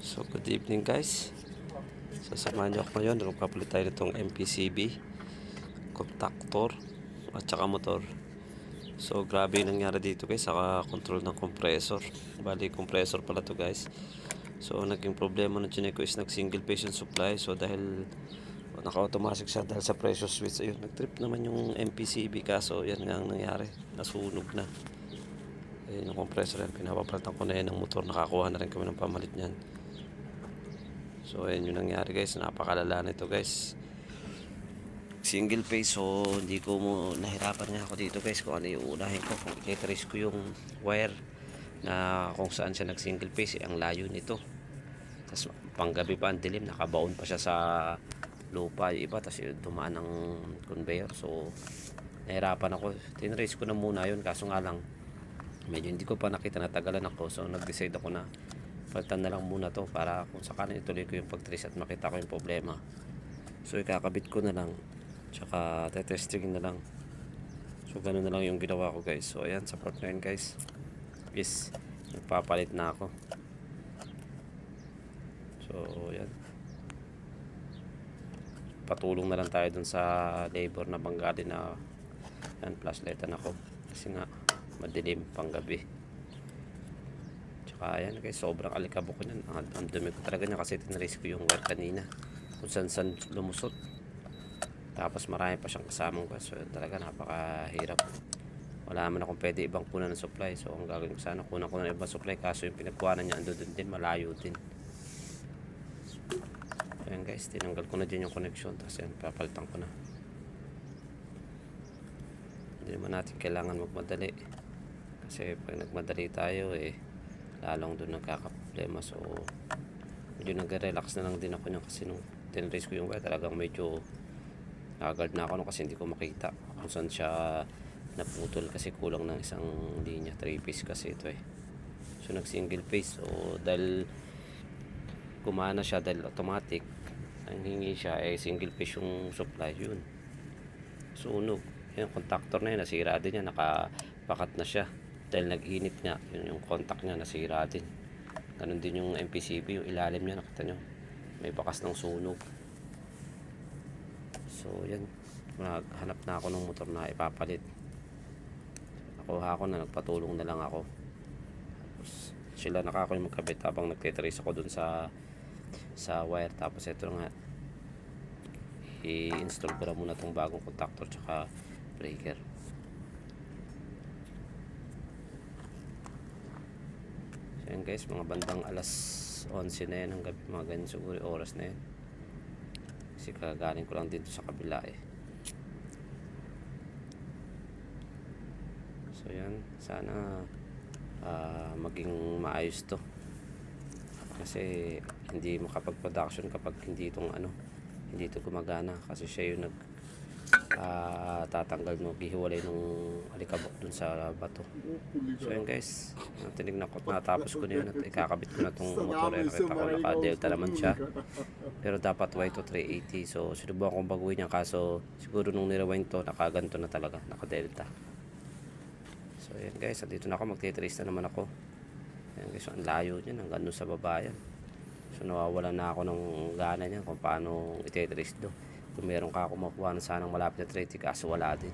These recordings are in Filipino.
So good evening guys. Sasamahan niyo ako ngayon. Magpapalit tayo nitong MPCB contactor at saka motor. So grabe yung nangyari dito guys sa control ng compressor. Bali compressor pala to guys. So naging problema ng chinek ko is nag single phase yung supply. So dahil naka-automatic siya dahil sa pressure switch, ayun, nag-trip naman yung MPCB, kaso yan nga ang nangyari, nasunog na. Ayun yung compressor yan, pinapapalitan ko na yan ng motor. Nakakuha na rin kami ng pamalit niyan. So ayun yung nangyari guys, napakalala nito guys. Single phase, so hindi ko nahirapan nga ako dito guys kung ano yung unahin ko. Kung i-trace ko yung wire na kung saan siya nag single phase, ang layo nito. Tapos panggabi pa ang dilim, nakabaon pa siya sa lupa yung iba, tapos dumaan ng conveyor. So nahirapan ako, tinrace ko na muna yun, kaso nga lang medyo hindi ko pa nakita, natagalan ako. So nag-decide ako na palitan na lang muna to para kung sakaling ituloy ko yung pag-trace at makita ko yung problema. So ikakabit ko na lang, tsaka tetesting na lang. So ganun na lang yung ginawa ko guys. So ayan, sa part na yun guys is nagpapalit na ako. So ayan, patulong na lang tayo dun sa labor na banggali na yan, flashlightan ako kasi nga madilim panggabi. Tsaka ayan guys, sobrang alikabok ko nyan. Ang dumi ko talaga niya kasi tinrace ko yung wire kanina kung saan lumusot. Tapos marami pa siyang kasamang gas. So talaga napakahirap. Wala man akong pwede ibang kunan ng supply. So ang gagawin ko sana, kunan ko ng ibang supply, kaso yung pinagkuhanan niya ando dun din, malayo din. Ayan guys, tinanggal ko na din yung connection. Tapos yan, papalitan ko na. Hindi naman natin kailangan magmadali, kasi pag nagmadali tayo lalong doon nagkakaproblema. So medyo nag-relax na lang din ako nyo, kasi nung tinrace ko yung wire talagang medyo nagagard na ako kasi hindi ko makita kung saan siya naputol, kasi kulang ng isang linya, 3 piece kasi ito So nag single phase. So dahil gumana siya, dahil automatic ang hingi siya single phase yung supply, yun sunog. Yung contactor na yun nasira din yan, nakapakat na siya dahil nag-init nga, yun yung contact niya nasira din. Ganun din yung MPCB, yung ilalim niya, nakita nyo may bakas ng sunog. So yan, naghanap na ako ng motor na ipapalit. Ako na, nagpatulong na lang ako. Tapos sila nakako yung magkabit habang nagtitrace ako dun sa wire. Tapos ito nga, i-install ko na muna tong bagong contactor tsaka breaker. So yan guys, mga bandang alas 11 na yan ng gabi, mga ganyan siguro oras na yan, kasi kagaling ko lang dito sa kabila So yan, sana maging maayos to, kasi hindi makapag-production kapag hindi itong hindi ito gumagana, kasi siya yung tatanggal no, gihiwalay ng alikabok dun sa bato. So yun guys, tinignan ko, natapos ko na yun at ikakabit ko na itong motor. Kita ko naka-delta naman siya, pero dapat Y to 380. So sinubukan kong baguhin niya, kaso siguro nung nirewind to, nakaganto na talaga, naka-delta. So yan guys, dito na ako, magtitrace na naman ako. Yan guys, ang layo niyan, hanggang dun sa baba yan. So nawawalan na ako ng gana niya kung paano ititrace do. Kung meron ka ako makuha na sanang malapit na 30, kaso wala din.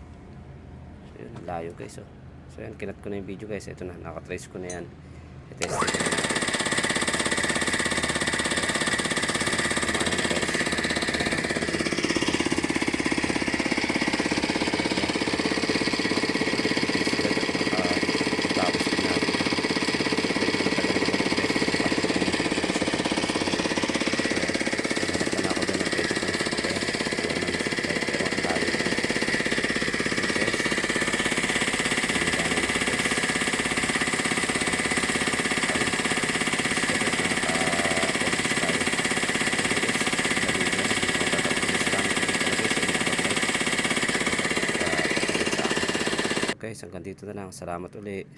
So yun, layo guys. So yan, kinat ko na yung video guys. Ito na, nakatrace ko na yan. I-test ko na natin. Guys, hanggang dito na lang. Salamat ulit.